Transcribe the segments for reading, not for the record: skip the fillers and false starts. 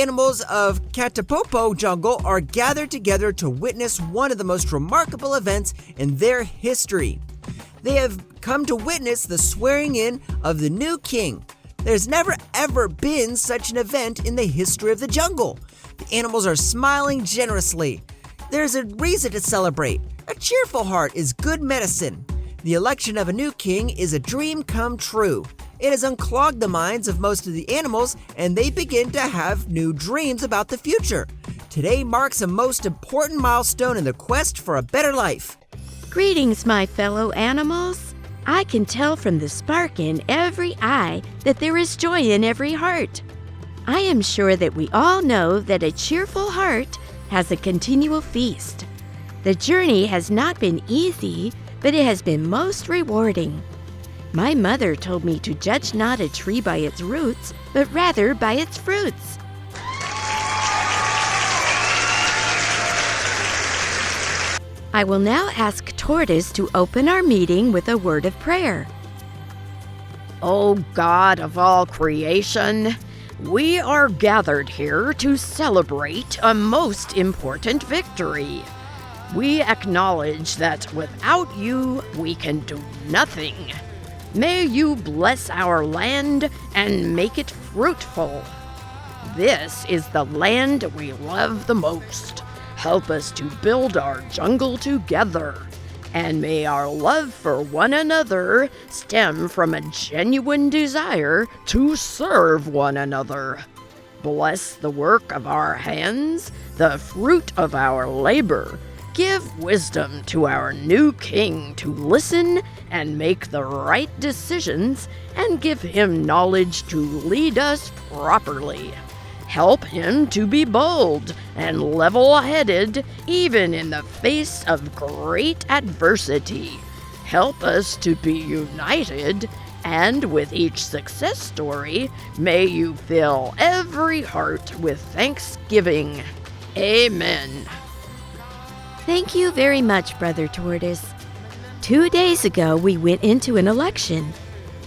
animals of Cactapopo Jungle are gathered together to witness one of the most remarkable events in their history. They have come to witness the swearing in of the new king. There's never ever been such an event in the history of the jungle. The animals are smiling generously. There's a reason to celebrate. A cheerful heart is good medicine. The election of a new king is a dream come true. It has unclogged the minds of most of the animals, and they begin to have new dreams about the future. Today marks a most important milestone in the quest for a better life. Greetings, my fellow animals. I can tell from the spark in every eye that there is joy in every heart. I am sure that we all know that a cheerful heart has a continual feast. The journey has not been easy, but it has been most rewarding. My mother told me to judge not a tree by its roots, but rather by its fruits. I will now ask Tortoise to open our meeting with a word of prayer. O God of all creation, we are gathered here to celebrate a most important victory. We acknowledge that without you, we can do nothing. May you bless our land and make it fruitful. This is the land we love the most. Help us to build our jungle together. And may our love for one another stem from a genuine desire to serve one another. Bless the work of our hands, the fruit of our labor. Give wisdom to our new king to listen and make the right decisions, and give him knowledge to lead us properly. Help him to be bold and level-headed even in the face of great adversity. Help us to be united, and with each success story, may you fill every heart with thanksgiving. Amen. Thank you very much, Brother Tortoise. 2 days ago, we went into an election.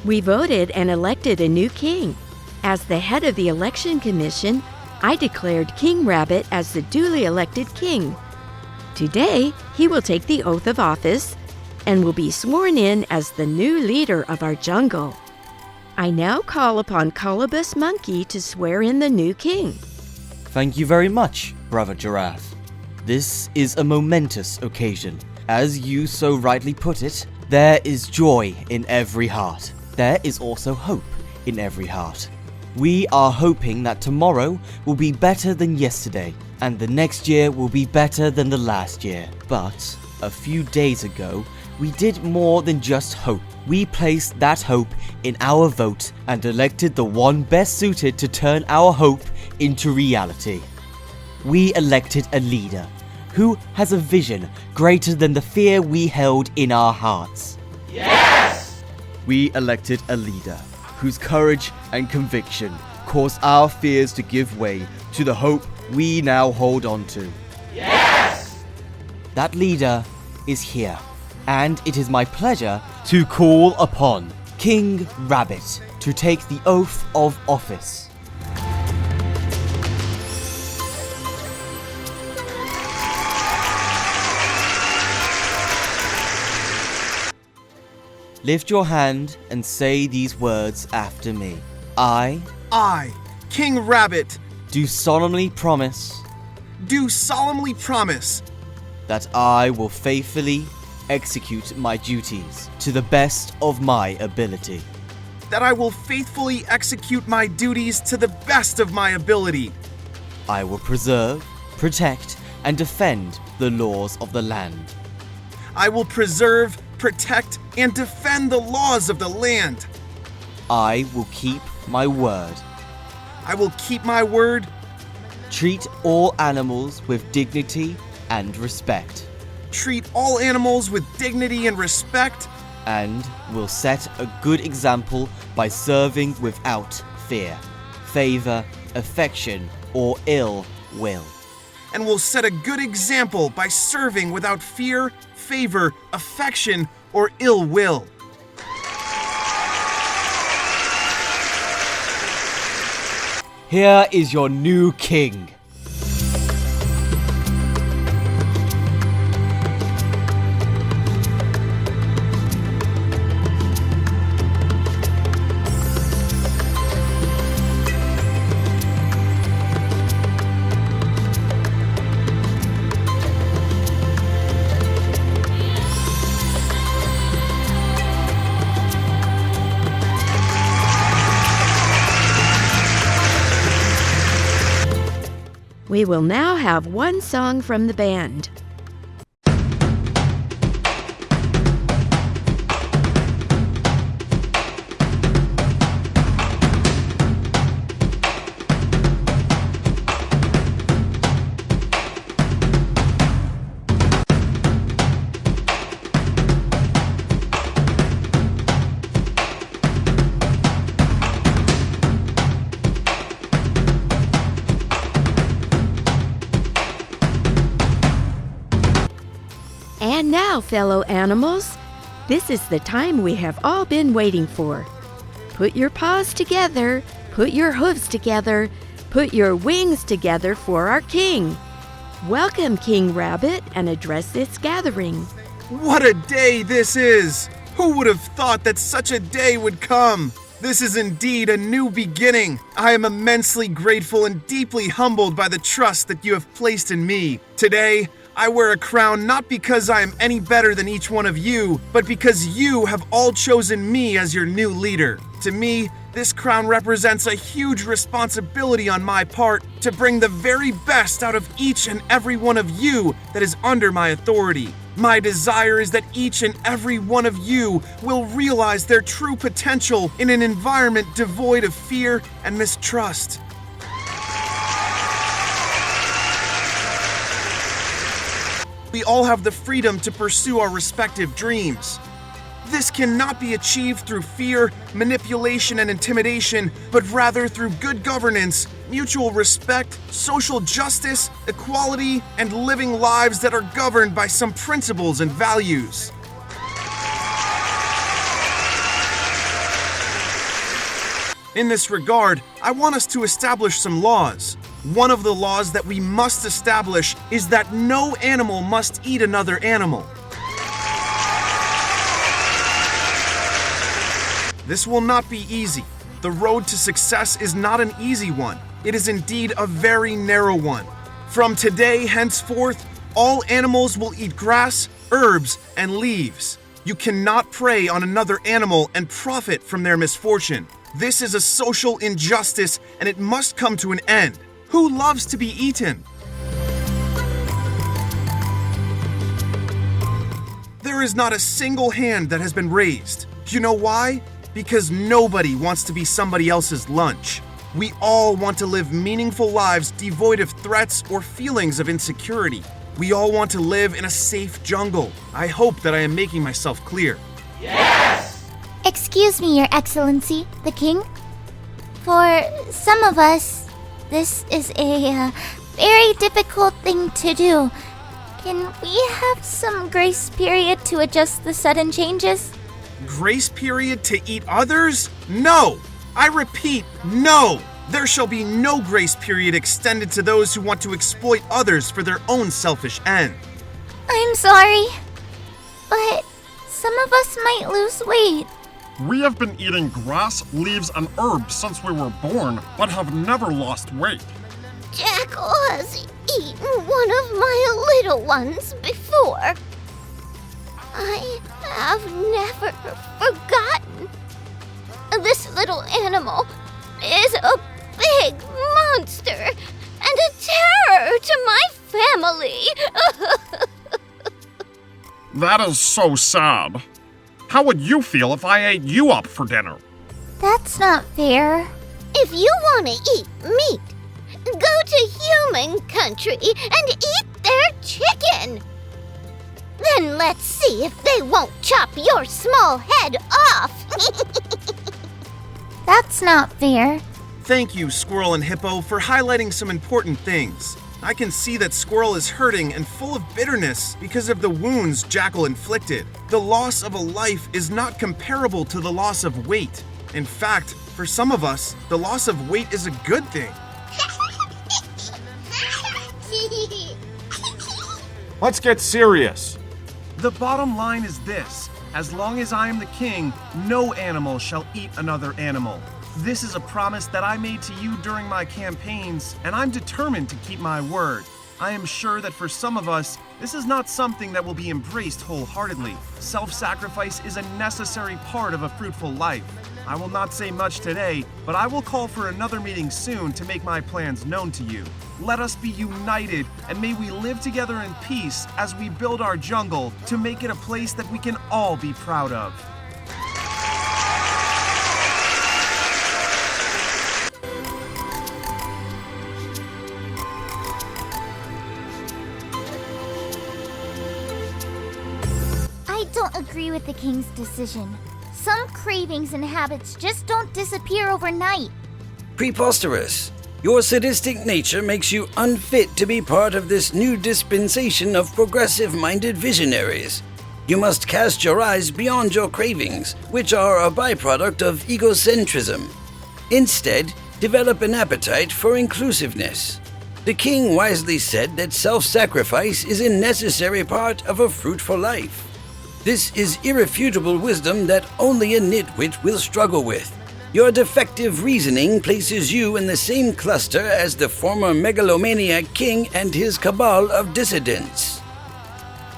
We voted and elected a new king. As the head of the election commission, I declared King Rabbit as the duly elected king. Today, he will take the oath of office and will be sworn in as the new leader of our jungle. I now call upon Colobus Monkey to swear in the new king. Thank you very much, Brother Giraffe. This is a momentous occasion. As you so rightly put it, there is joy in every heart. There is also hope in every heart. We are hoping that tomorrow will be better than yesterday, and the next year will be better than the last year. But a few days ago, we did more than just hope. We placed that hope in our vote and elected the one best suited to turn our hope into reality. We elected a leader who has a vision greater than the fear we held in our hearts. Yes! We elected a leader whose courage and conviction caused our fears to give way to the hope we now hold on to. Yes! That leader is here, and it is my pleasure to call upon King Rabbit to take the oath of office. Lift your hand and say these words after me. I, King Rabbit, do solemnly promise that I will faithfully execute my duties to the best of my ability. that I will faithfully execute my duties to the best of my ability. I will preserve, protect, and defend the laws of the land. I will preserve, protect, and defend the laws of the land. I will keep my word. I will keep my word. Treat all animals with dignity and respect. Treat all animals with dignity and respect. And will set a good example by serving without fear, favor, affection, or ill will. And will set a good example by serving without fear, favor, affection, or ill will. Here is your new king. We will now have one song from the band. And now, fellow animals, this is the time we have all been waiting for. Put your paws together, put your hooves together, put your wings together for our king. Welcome, King Rabbit, and address this gathering. What a day this is! Who would have thought that such a day would come? This is indeed a new beginning. I am immensely grateful and deeply humbled by the trust that you have placed in me. Today, I wear a crown not because I am any better than each one of you, but because you have all chosen me as your new leader. To me, this crown represents a huge responsibility on my part to bring the very best out of each and every one of you that is under my authority. My desire is that each and every one of you will realize their true potential in an environment devoid of fear and mistrust. We all have the freedom to pursue our respective dreams. This cannot be achieved through fear, manipulation, and intimidation, but rather through good governance, mutual respect, social justice, equality, and living lives that are governed by some principles and values. In this regard, I want us to establish some laws. One of the laws that we must establish is that no animal must eat another animal. This will not be easy. The road to success is not an easy one. It is indeed a very narrow one. From today henceforth, all animals will eat grass, herbs, and leaves. You cannot prey on another animal and profit from their misfortune. This is a social injustice, and it must come to an end. Who loves to be eaten? There is not a single hand that has been raised. Do you know why? Because nobody wants to be somebody else's lunch. We all want to live meaningful lives devoid of threats or feelings of insecurity. We all want to live in a safe jungle. I hope that I am making myself clear. Yes! Excuse me, Your Excellency, the King. For some of us, this is a very difficult thing to do. Can we have some grace period to adjust the sudden changes? Grace period to eat others? No! I repeat, no! There shall be no grace period extended to those who want to exploit others for their own selfish end. I'm sorry, but some of us might lose weight. We have been eating grass, leaves, and herbs since we were born, but have never lost weight. Jackal has eaten one of my little ones before. I have never forgotten. This little animal is a big monster and a terror to my family. That is so sad. How would you feel if I ate you up for dinner? That's not fair. If you want to eat meat, go to human country and eat their chicken. Then let's see if they won't chop your small head off. That's not fair. Thank you, Squirrel and Hippo, for highlighting some important things. I can see that Squirrel is hurting and full of bitterness because of the wounds Jackal inflicted. The loss of a life is not comparable to the loss of weight. In fact, for some of us, the loss of weight is a good thing. Let's get serious. The bottom line is this. As long as I am the king, no animal shall eat another animal. This is a promise that I made to you during my campaigns, and I'm determined to keep my word. I am sure that for some of us, this is not something that will be embraced wholeheartedly. Self-sacrifice is a necessary part of a fruitful life. I will not say much today, but I will call for another meeting soon to make my plans known to you. Let us be united, and may we live together in peace as we build our jungle to make it a place that we can all be proud of. I don't agree with the king's decision. Some cravings and habits just don't disappear overnight. Preposterous. Your sadistic nature makes you unfit to be part of this new dispensation of progressive-minded visionaries. You must cast your eyes beyond your cravings, which are a byproduct of egocentrism. Instead, develop an appetite for inclusiveness. The king wisely said that self-sacrifice is a necessary part of a fruitful life. This is irrefutable wisdom that only a nitwit will struggle with. Your defective reasoning places you in the same cluster as the former megalomaniac king and his cabal of dissidents.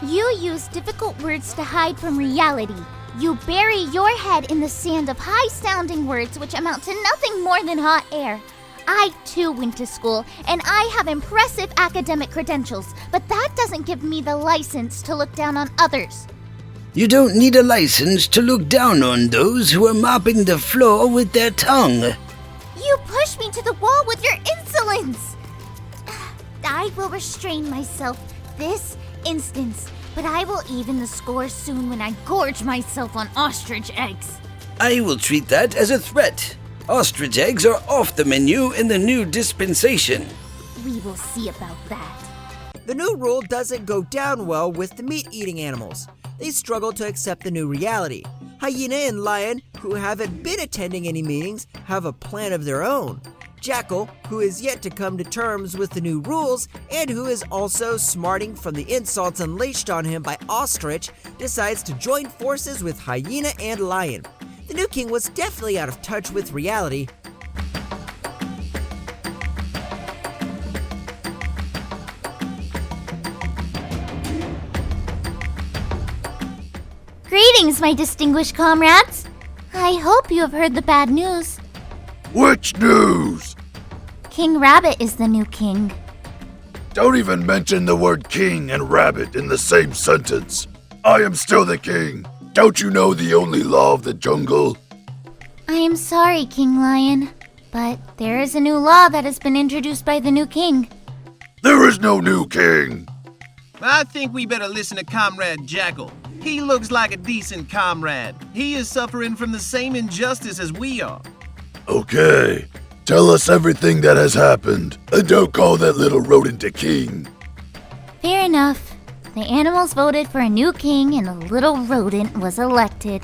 You use difficult words to hide from reality. You bury your head in the sand of high-sounding words which amount to nothing more than hot air. I too went to school, and I have impressive academic credentials, but that doesn't give me the license to look down on others. You don't need a license to look down on those who are mopping the floor with their tongue. You push me to the wall with your insolence! I will restrain myself this instance, but I will even the score soon when I gorge myself on ostrich eggs. I will treat that as a threat. Ostrich eggs are off the menu in the new dispensation. We will see about that. The new rule doesn't go down well with the meat-eating animals. They struggle to accept the new reality. Hyena and Lion, who haven't been attending any meetings, have a plan of their own. Jackal, who is yet to come to terms with the new rules and who is also smarting from the insults unleashed on him by Ostrich, decides to join forces with Hyena and Lion. The new king was definitely out of touch with reality. Greetings, my distinguished comrades. I hope you have heard the bad news. Which news? King Rabbit is the new king. Don't even mention the word king and rabbit in the same sentence. I am still the king. Don't you know the only law of the jungle? I am sorry, King Lion, but there is a new law that has been introduced by the new king. There is no new king. I think we better listen to Comrade Jackal. He looks like a decent comrade. He is suffering from the same injustice as we are. Okay, tell us everything that has happened, and don't call that little rodent a king. Fair enough. The animals voted for a new king and the little rodent was elected.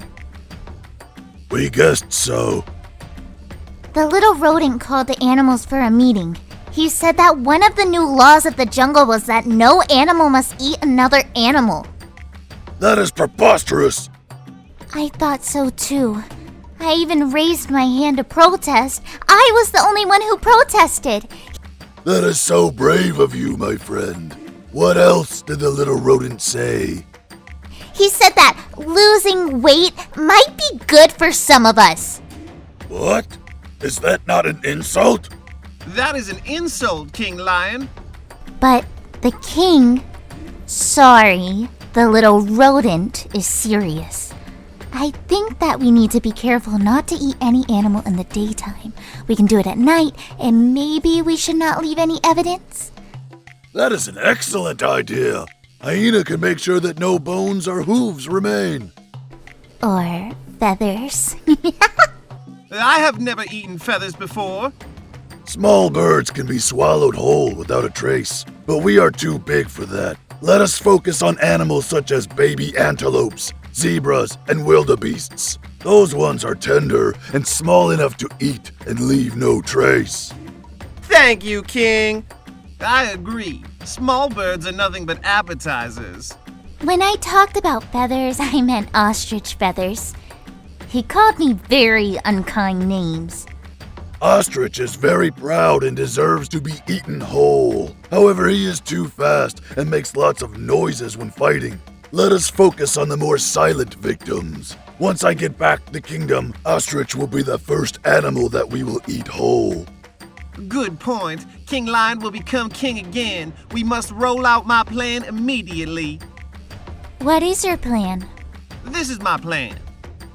We guessed so. The little rodent called the animals for a meeting. He said that one of the new laws of the jungle was that no animal must eat another animal. That is preposterous. I thought so too. I even raised my hand to protest. I was the only one who protested. That is so brave of you, my friend. What else did the little rodent say? He said that losing weight might be good for some of us. What? Is that not an insult? That is an insult, King Lion. But the king... Sorry, the little rodent is serious. I think that we need to be careful not to eat any animal in the daytime. We can do it at night, and maybe we should not leave any evidence. That is an excellent idea. Hyena can make sure that no bones or hooves remain. Or feathers. I have never eaten feathers before. Small birds can be swallowed whole without a trace, but we are too big for that. Let us focus on animals such as baby antelopes, zebras, and wildebeests. Those ones are tender and small enough to eat and leave no trace. Thank you, King. I agree. Small birds are nothing but appetizers. When I talked about feathers, I meant ostrich feathers. He called me very unkind names. Ostrich is very proud and deserves to be eaten whole. However, he is too fast and makes lots of noises when fighting. Let us focus on the more silent victims. Once I get back to the kingdom, Ostrich will be the first animal that we will eat whole. Good point. King Lion will become king again. We must roll out my plan immediately. What is your plan? This is my plan.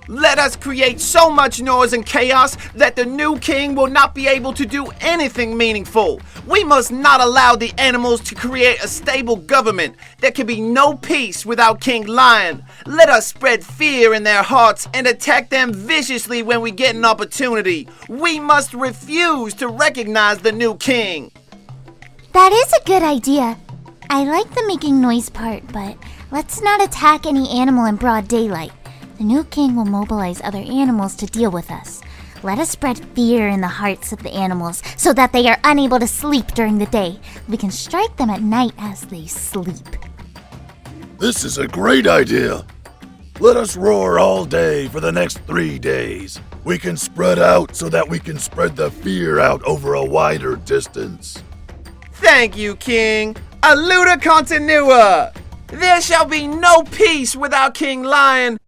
Let us create so much noise and chaos that the new king will not be able to do anything meaningful. We must not allow the animals to create a stable government. There can be no peace without King Lion. Let us spread fear in their hearts and attack them viciously when we get an opportunity. We must refuse to recognize the new king. That is a good idea. I like the making noise part, but let's not attack any animal in broad daylight. The new king will mobilize other animals to deal with us. Let us spread fear in the hearts of the animals so that they are unable to sleep during the day. We can strike them at night as they sleep. This is a great idea. Let us roar all day for the next 3 days. We can spread out so that we can spread the fear out over a wider distance. Thank you, King. Aluda continua. There shall be no peace without King Lion.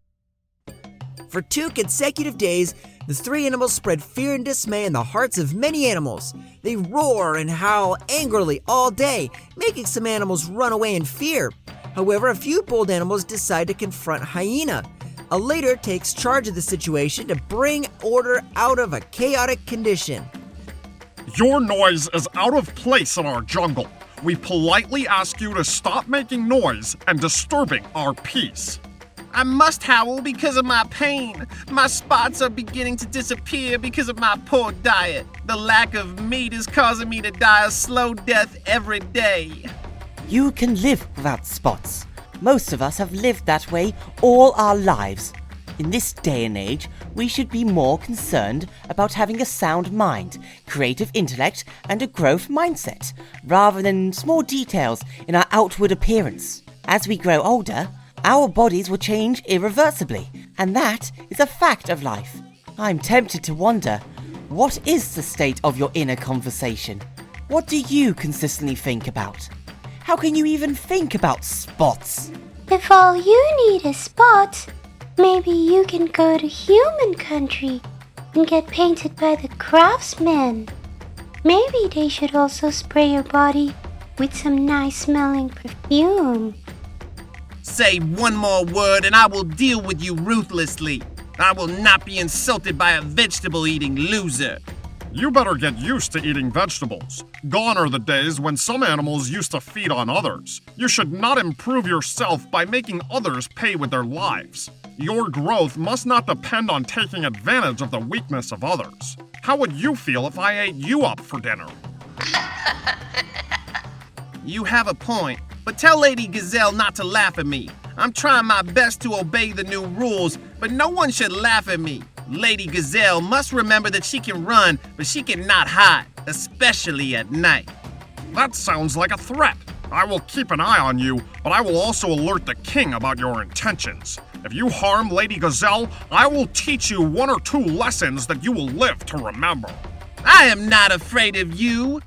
For 2 consecutive days, the 3 animals spread fear and dismay in the hearts of many animals. They roar and howl angrily all day, making some animals run away in fear. However, a few bold animals decide to confront Hyena. A leader takes charge of the situation to bring order out of a chaotic condition. Your noise is out of place in our jungle. We politely ask you to stop making noise and disturbing our peace. I must howl because of my pain. My spots are beginning to disappear because of my poor diet. The lack of meat is causing me to die a slow death every day. You can live without spots. Most of us have lived that way all our lives. In this day and age, we should be more concerned about having a sound mind, creative intellect, and a growth mindset, rather than small details in our outward appearance. As we grow older, our bodies will change irreversibly, and that is a fact of life. I'm tempted to wonder, what is the state of your inner conversation? What do you consistently think about? How can you even think about spots? If all you need is spots, maybe you can go to human country and get painted by the craftsmen. Maybe they should also spray your body with some nice smelling perfume. Say one more word and I will deal with you ruthlessly. I will not be insulted by a vegetable-eating loser. You better get used to eating vegetables. Gone are the days when some animals used to feed on others. You should not improve yourself by making others pay with their lives. Your growth must not depend on taking advantage of the weakness of others. How would you feel if I ate you up for dinner? You have a point. But tell Lady Gazelle not to laugh at me. I'm trying my best to obey the new rules, but no one should laugh at me. Lady Gazelle must remember that she can run, but she cannot hide, especially at night. That sounds like a threat. I will keep an eye on you, but I will also alert the king about your intentions. If you harm Lady Gazelle, I will teach you 1 or 2 lessons that you will live to remember. I am not afraid of you.